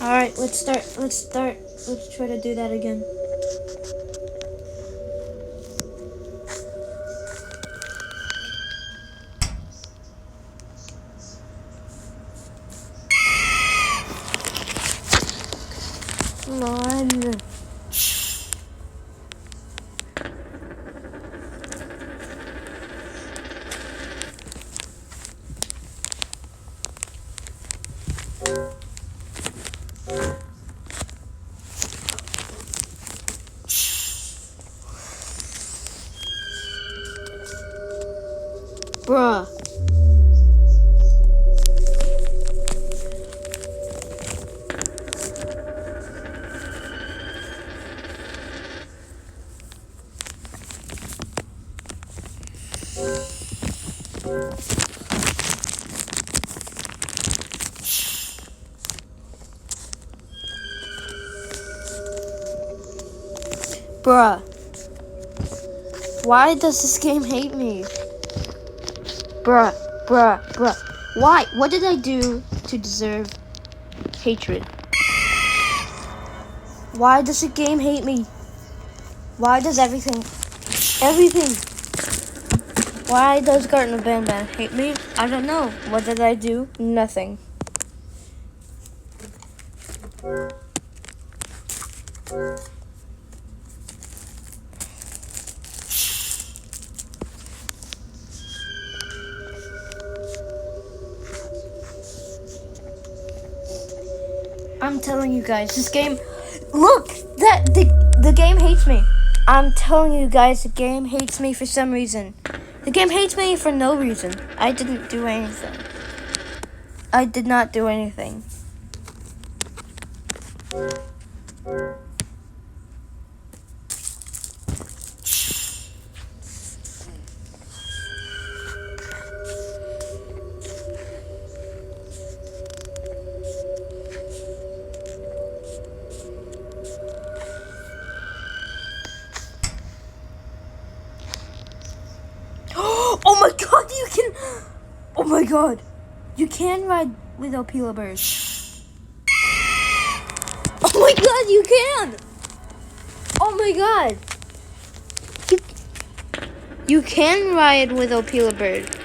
Alright, let's start. Let's try to do that again. Come on. Bruh. Bruh. Why does this game hate me? Bruh. Why? What did I do to deserve hatred? Why does the game hate me? Why does everything? Why does Garten of BanBan hate me? I don't know. What did I do? Nothing. I'm telling you guys, this game. Look, the game hates me. I'm telling you guys, the game hates me for some reason. The game hates me for no reason. I didn't do anything. I did not do anything. Oh my god, you can. Oh my god. You can ride with OPILA birds. Oh my god, you can. Oh my god. You can ride with OPILA bird.